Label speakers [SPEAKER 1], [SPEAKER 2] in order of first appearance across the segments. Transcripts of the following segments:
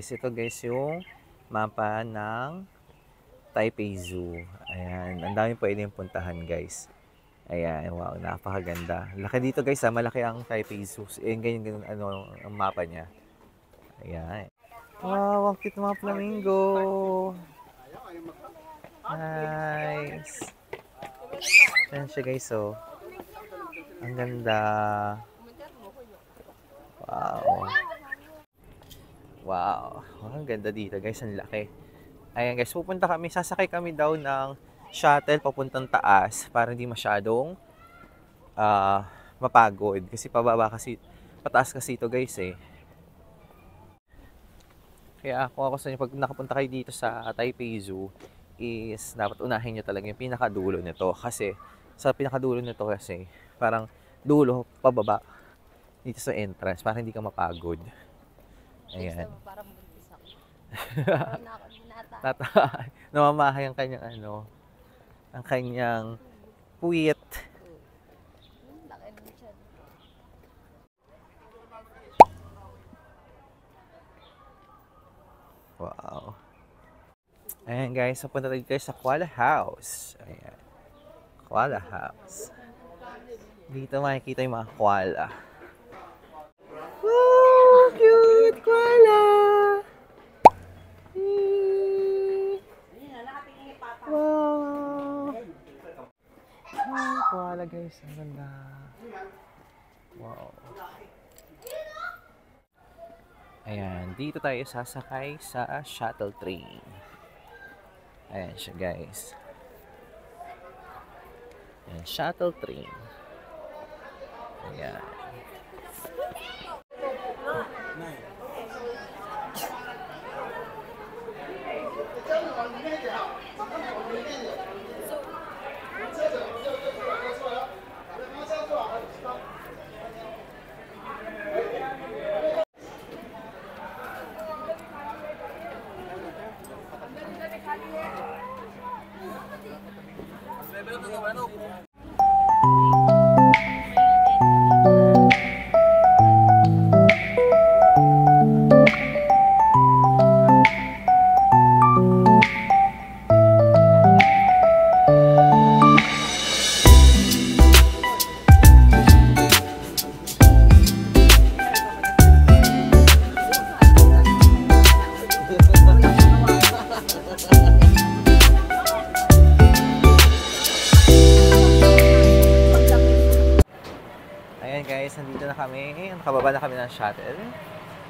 [SPEAKER 1] guys, ito guys yung mapa ng Taipei Zoo. Ayan, ang dami pwedeng puntahan guys. Ayan, wow, napakaganda. Laki dito guys, malaki ang Taipei Zoo. Ganyan ano ang mapa niya. Ayan. Wow, ang cute ng mga flamingo. Nice. Ayan siya guys, oh. Ang ganda. Wow. Wow. Ang ganda dito guys. Ang laki. Ayan guys. Sasakay kami daw ng shuttle papuntang taas para hindi masyadong mapagod. Kasi pataas kasi ito guys eh. Kaya ako sa inyo, pag nakapunta kayo dito sa Taipei Zoo, is dapat unahin nyo talaga yung pinakadulo nito. Kasi sa pinakadulo nito kasi parang dulo pababa dito sa entrance para hindi ka mapagod. Ayan. Para mag-umpis ako. Namamahay ang kanyang ang kanyang puwit. Wow. Ayan guys, napunta tayo guys sa Koala House. Ayan. Koala House. Dito makikita yung mga koala. Cute koala! Wow! Koala guys, ang ganda. Wow. Ayan, dito tayo sasakay sa shuttle train. Ayan siya guys. Ayan, shuttle train. Ayan. Guys, nandito na kami. Nakababa na kami ng shuttle.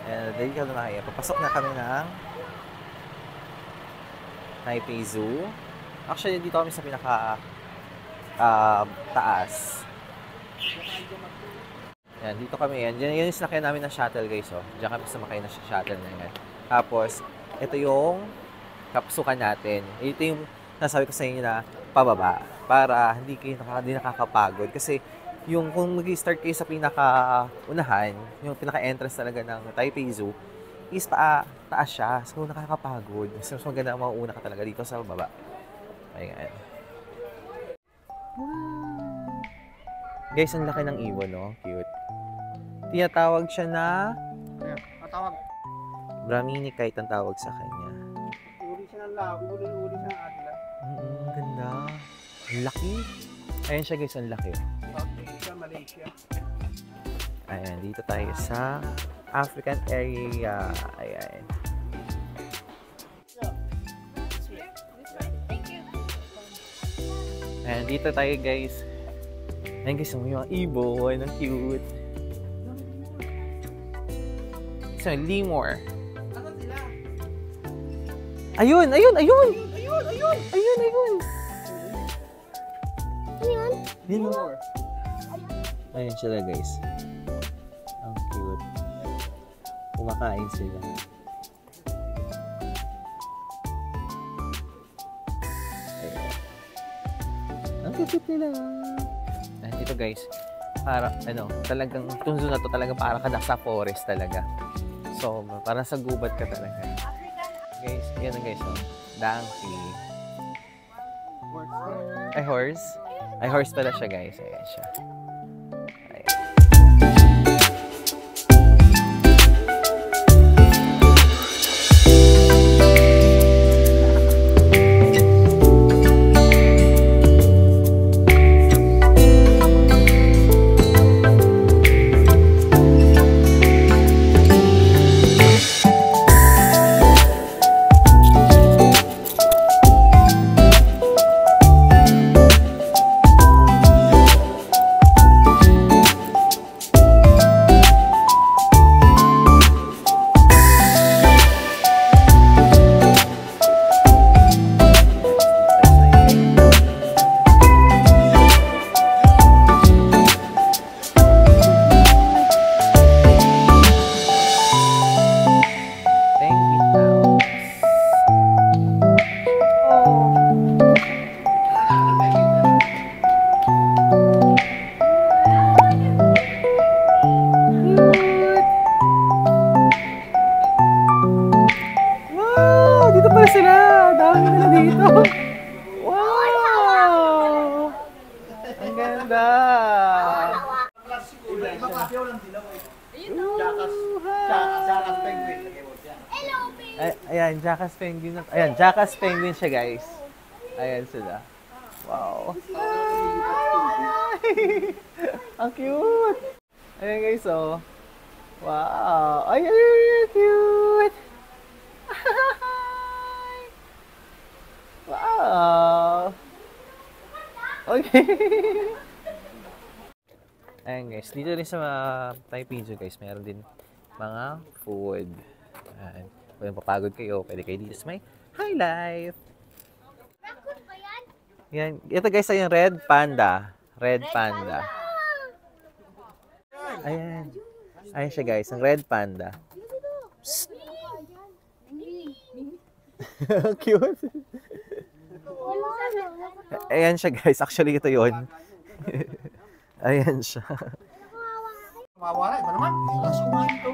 [SPEAKER 1] And dito na kami. Papasok na kami ng Taipei Zoo. Actually, dito kami sa pinaka taas. Yan, dito kami. Yan yung sinakyan namin ng shuttle guys. Oh. Diyan kami sumakay na shuttle na yan. Tapos, ito yung kapasukan natin. Ito yung nasabi ko sa inyo na pababa. Para hindi nakakapagod. Kasi, yung kung mag-start kayo sa pinaka-unahan, yung pinaka-entrance talaga ng Taipei Zoo, is taas siya. So, nakakapagod. Mas maganda mauuna ka talaga dito sa baba. Ayan. Guys, ang laki ng ibon, no? Cute. Tinatawag siya na...
[SPEAKER 2] Matawag.
[SPEAKER 1] Brahminicite ang tawag sa kanya.
[SPEAKER 2] Uri siya ng labo, uri siya ng adla.
[SPEAKER 1] Ganda. Ang laki. Ayan siya guys, ang laki.
[SPEAKER 2] Malaysia.
[SPEAKER 1] Ayan, dito tayo sa African area. Ayan. Ayan, dito tayo guys. Ayan guys, may mga ibon. Ang cute. So, lemur.
[SPEAKER 2] Ano sila?
[SPEAKER 1] Ayun!
[SPEAKER 2] Ayun!
[SPEAKER 1] Lemur. Ayan sila guys. Ang cute. Kumakain sila. Ayan. Ang cute nila. Ayan, ito guys. Para, talagang, itong zoo na to talagang para ka nasa forest talaga. So, parang sa gubat ka talaga. Guys, yan guys. Oh. Donkey. Ay, horse? Ay, horse pala siya guys. Ayan siya. pala sila! Dami nila dito! Wow! Ang ganda!
[SPEAKER 2] Jackass penguin.
[SPEAKER 1] Ayan, Jackass penguin. Ayan, Jackass penguin siya, guys. Ayan sila. Wow! Ang cute! Ayan, guys, oh. Wow! Ay, cute! Wow! Okay. Ayan, guys, dito rin sa Thai Pizza, guys, meron din mga food. Ayan. Kung papagod kayo, pwede kayo dito sa may High Life. Yan. Ito, guys, ay yung Red Panda. Red Panda. Ayan. Ayan siya, guys, ang Red Panda. Cute. Ayan siya, guys. Actually, ito yun. Ayan siya.
[SPEAKER 2] Mawawala, iba naman. Tapos kumain ito.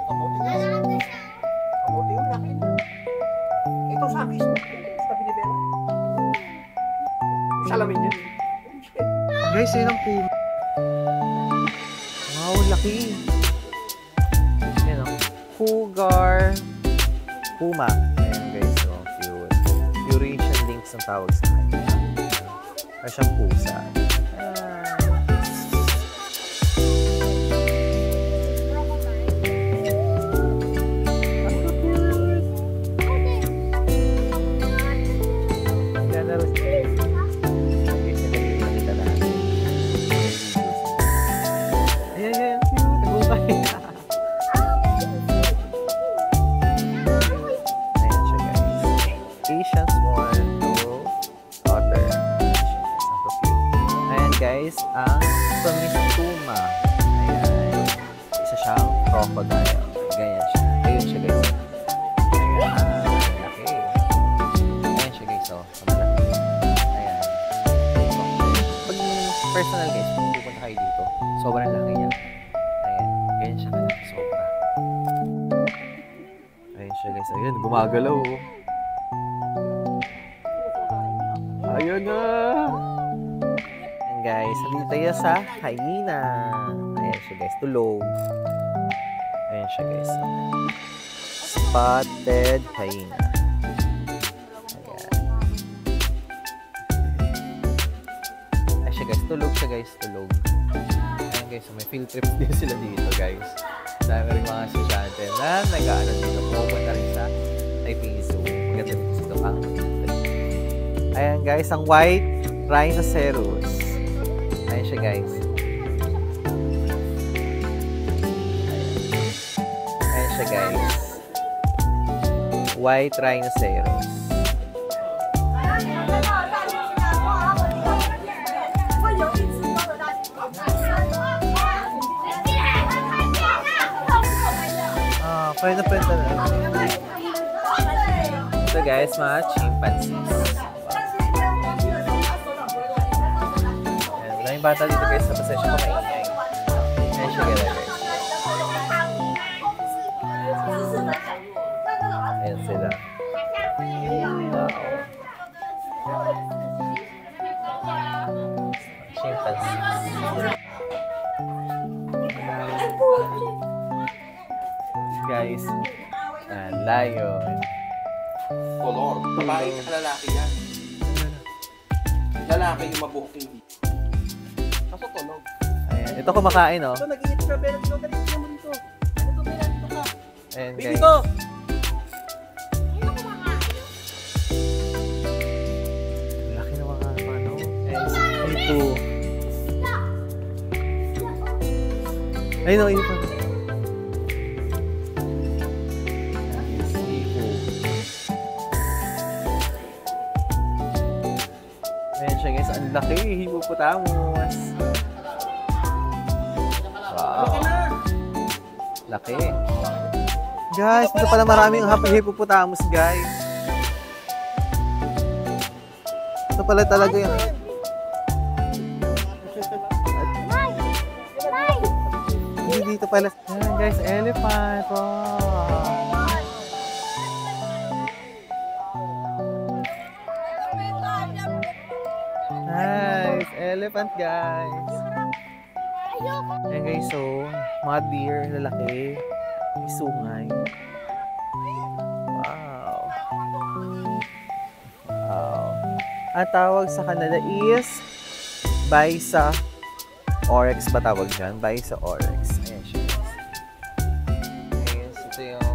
[SPEAKER 2] Kamuti na. Kamuti yung laki. Ito sa akin. Sa pinibera. Salamin yun.
[SPEAKER 1] Guys, yun ang puma. Wow, laki. Yan o. Cougar. Puma. Ayan, guys. So, cute. Eurasian lynx ang tawag sa kanya. Ay siyang pusa. Guys, ang Pumistuma. Ayan. Isa siyang crocodile. Ganyan siya. Ayun siya, guys. Ayan. Laki. Ayan siya, guys. Oh, malaki. Ayan. Pag personal, guys, kung pupunta kayo dito, sobrang laki niya. Ayan. Ganyan siya kalaki. Sobra. Ayan siya, guys. Ayan. Gumagalaw. Ayun na. Guys, dito tayo sa hyena. Ayan siya, guys, tulog. Ayan siya, guys. Spotted hyena. Ayan. Ayan siya, guys, tulog siya, guys, tulog. Ayan, guys, so may field trips din sila dito, guys. Dami rin mga estudyante na nag-aaral dito. Pupunta rin sa Taipei Zoo. Maganda dito sa Dokang. Ayan, guys, ang white rhinoceros. Ayan siya, guys. Ayan siya, guys. White rhinoceros. Pwede na. Ito, guys, mga chimpanzees. Maraming bata dito, guys, sa pasensya ko maingay. Ayan siya, guys. Ayan sila. Chimpanzees. Guys, lion.
[SPEAKER 2] Color. Babae at lalaki yan. Lalaki yung mabuhok hindi. Kaso tulog.
[SPEAKER 1] Ayan. Ito kumakain, oh.
[SPEAKER 2] Ito, nag-init ka, pero dito, dito mo dito. Ito, Bella, dito ka.
[SPEAKER 1] Ayan,
[SPEAKER 2] Baby
[SPEAKER 1] guys.
[SPEAKER 2] ko!
[SPEAKER 1] Laki na mga ano. Ayan, ito. Ayun, oh, ito. Ayan siya, guys. Ang laki. Hippopotamus. Wow. Laki. Guys, ito pala maraming hippopotamus, guys. Ito pala talaga yung... Hindi dito pala. Ayan, guys. Elephant. Wow. elephant, guys. Ayan, guys. So, mga deer, lalaki. May sungay. Wow. Wow. Ang tawag sa kanila is Bisa Oryx ba tawag dyan? Bisa Oryx. Ayan siya, guys. Ayan, ito yung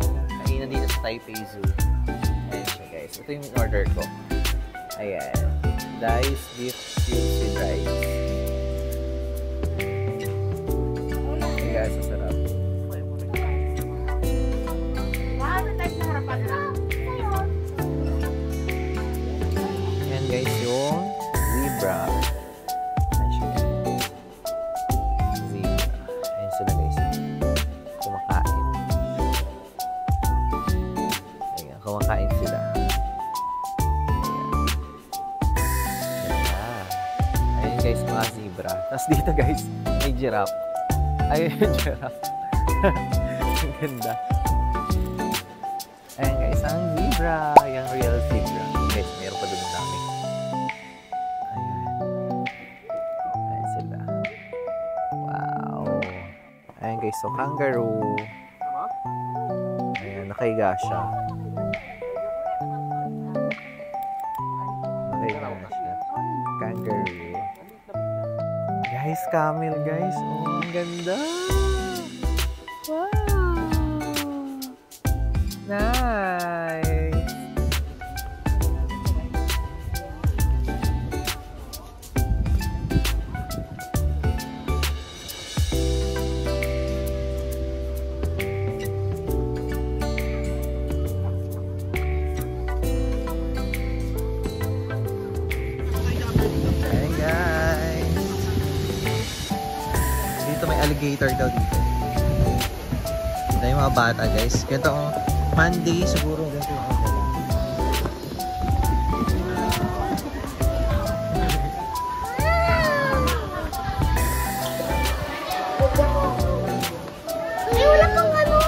[SPEAKER 1] kainan dito sa Taipei Zoo. Ayan siya, guys. Ito yung order ko. Ayan. Diced beef cubes with rice. Ayan, guys. Masarap. Ayan, guys, yung zebra. Ayan siya, guys. Zebra. Ayan sila, guys. Kumakain. Ayan, kumakain sila. Guys, mga zebra. Tapos dito, guys, may giraffe. Ayun yung giraffe. Ang ganda. Ayan, guys, ang zebra. Yung real zebra. Guys, meron pa doon dami. Ayan. Ayan sila. Wow. Ayan, guys, so kangaroo. Ayan, nakahiga siya. Nakahiga siya. Kangaroo. Guys, camel, guys. Oh, ang ganda. Wow. Nice. Hey, guys. Dito may alligator daw dito. Ito yung mga bata, guys. Ganito ang Monday siguro. Ganito yung ano.
[SPEAKER 3] Ay, wala kang ano.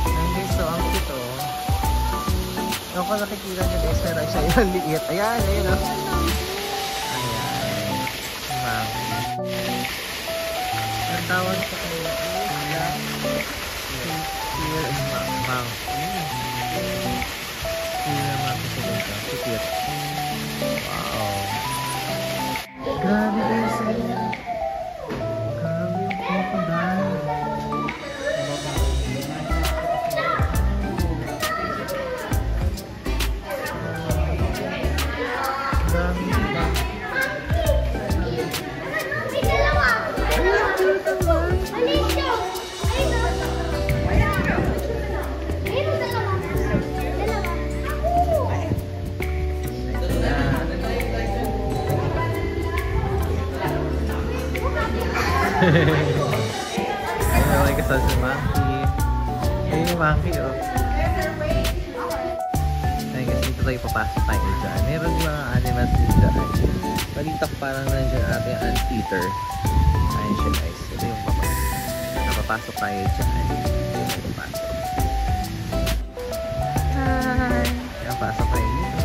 [SPEAKER 1] Ayan, guys. So, ang cute, oh. Ano ko nakikita niya, guys. Pero siya yung liit. Ayan, ayun, oh. Ayan. Monkey. Ang tawag sa kanila is here is monkey. Here monkey sa ganito. Cute. Wow. Grabe, guys. Grabe yung crocodile. Grabe yung monkey. Ayun, may kasal si monkey. Ayun yung monkey, oh. Ayun, kasi dito tayo papasok tayo dyan. Meron yung mga animals dito. Balita ko parang nandiyan ating anteater. Ayun siya, guys. Ito yung napapasok tayo dyan. Ito papasok. Hi! Kaya pasok tayo dito.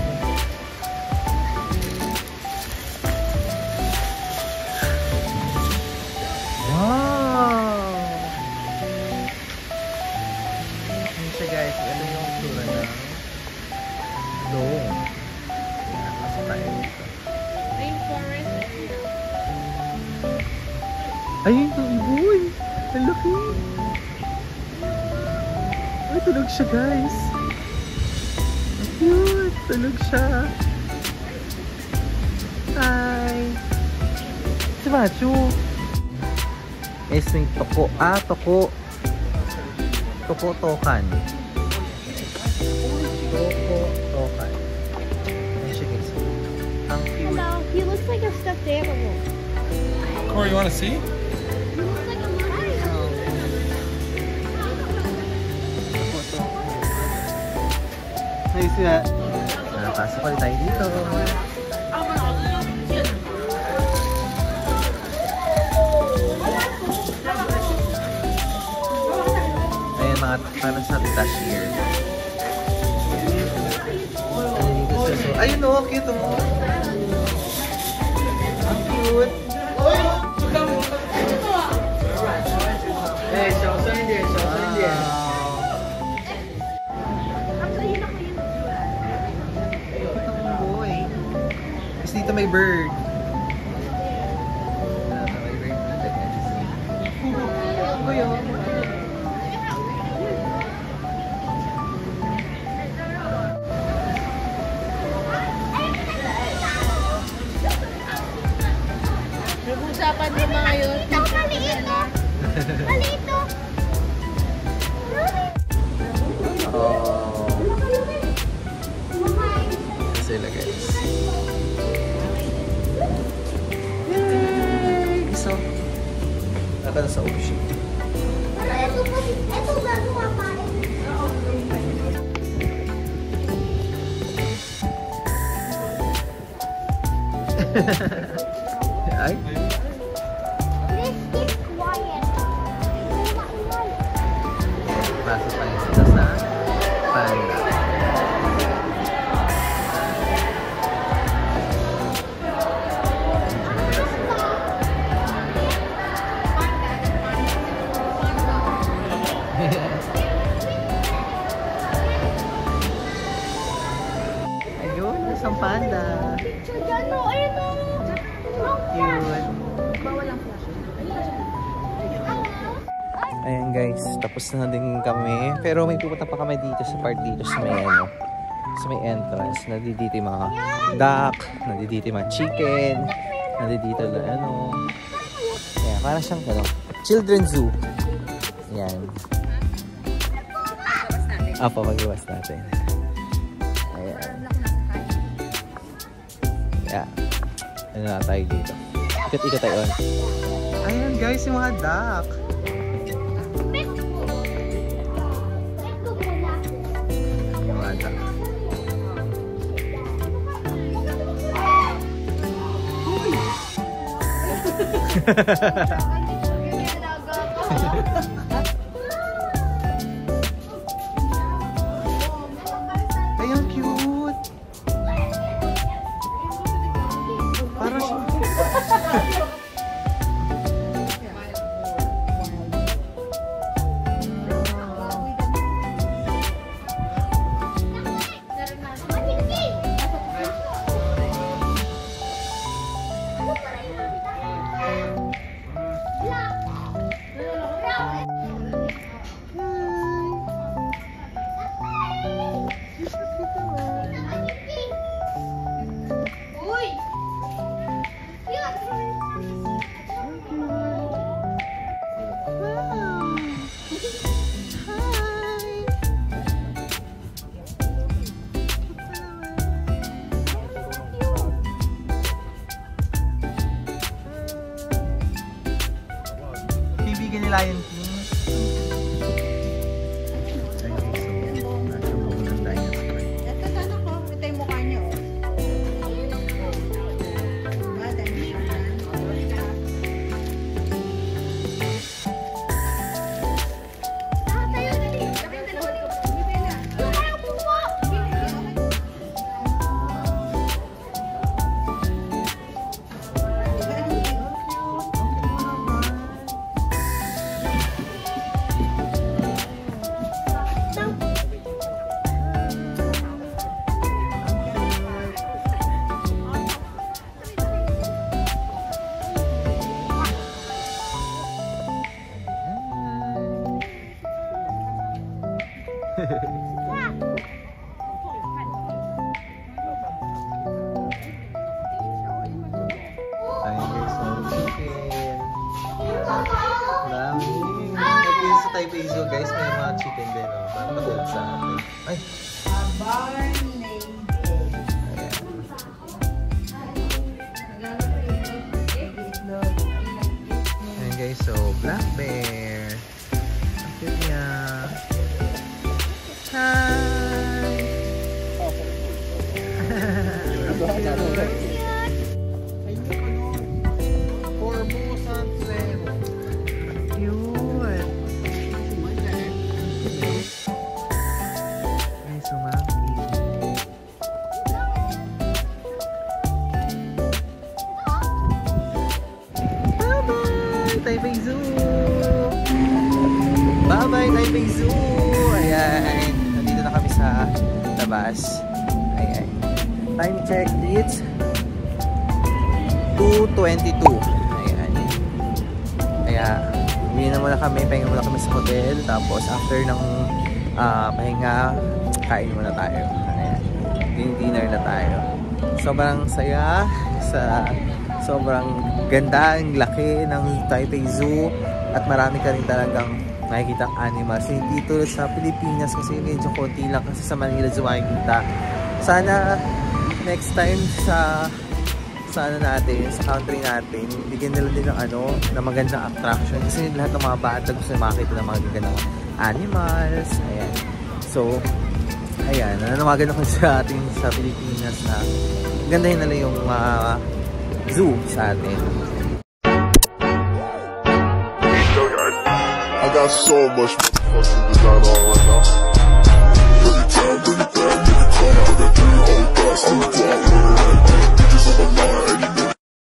[SPEAKER 1] Wow! Ayun siya, guys. Ito yung tura ng dome. Kaya pasok tayo dito. Ayun yung ibon! Ang laki! Ay, tulog siya, guys! Ang cute! Tulog siya! Hi! Si Machu! Guys, may toko. Toko! Toko-tokan. Toko-tokan. Ayun siya, guys. Ang cute!
[SPEAKER 3] Hello, he looks like a stuffed animal.
[SPEAKER 4] Corey, you want to see?
[SPEAKER 3] He looks like a monkey.
[SPEAKER 1] Nice nga. Pasok ulit tayo dito. Ayun, mga parang sa cashier. Ayun dito siya. So, ayun, oh, cute, oh. cute. Boy. Tapos dito may bird. May bird dito, guys.
[SPEAKER 3] Nag-usapan din mga yun. Maliit oh. Maliit oh.
[SPEAKER 1] Oh. Sila guys. Yay! Iso. Naka na sa ocean.
[SPEAKER 3] Ito gagawa pa rin.
[SPEAKER 1] Ay?
[SPEAKER 3] Please keep quiet.
[SPEAKER 1] Pasok tayo sila sa panda. Ayun, isang panda.
[SPEAKER 3] Picture dyan o. Ayun o.
[SPEAKER 1] Cute. Ayan guys, tapos na din kami. Pero may pupunta pa kami dito sa part dito sa may ano, sa may entrance. Nandito yung mga duck, nandito yung mga chicken, nandito na ano. Ayan, parang siyang ano, children's zoo. Ayan. Apo, mag-iwas natin. Ayan. Yeah. Ano na tayo dito? Ikot-ikot tayo. Ayan guys, yung mga duck. Yung mga duck. Ayun, cute. Parang siya. Kaibigan ni Lion King.
[SPEAKER 5] Ito sana ko, ito yung mukha niyo.
[SPEAKER 1] Ayun guys, so chicken. Dami. Nag-iisa sa Taipei Zoo guys, may mga chicken din. Oh. Parang matulad sa atin. Ay! Ayan guys, so black bear. Ang cute niya. Hi!
[SPEAKER 2] Formosan Zero.
[SPEAKER 1] Cute! Ay, sumaki. Taipei Zoo! Ayan. Nandito na kami sa labas. Ayan. Time check, it's 2:22. Ayan. Kaya, hindi na muna kami. Pahinga muna kami sa hotel. Tapos, after ng pahinga, kain muna tayo. Ayan. Dinner na tayo. Sobrang saya. Sobrang ganda, ang laki ng Taipei Zoo. At marami ka rin talagang makikita animals. Hindi tulad sa Pilipinas kasi medyo konti lang kasi sa Manila Zoo makikita. Sana next time sa ano natin, sa country natin, bigyan nila din ng na magandang attraction kasi lahat ng mga bata gusto makakita ng mga gagandang animals. Ayan. So, ayan, nananawagan ako sa atin sa Pilipinas na gandahin nila yung zoo sa atin.
[SPEAKER 6] I got so much fucking design on right now. Every time, every time, every time, every time, every time,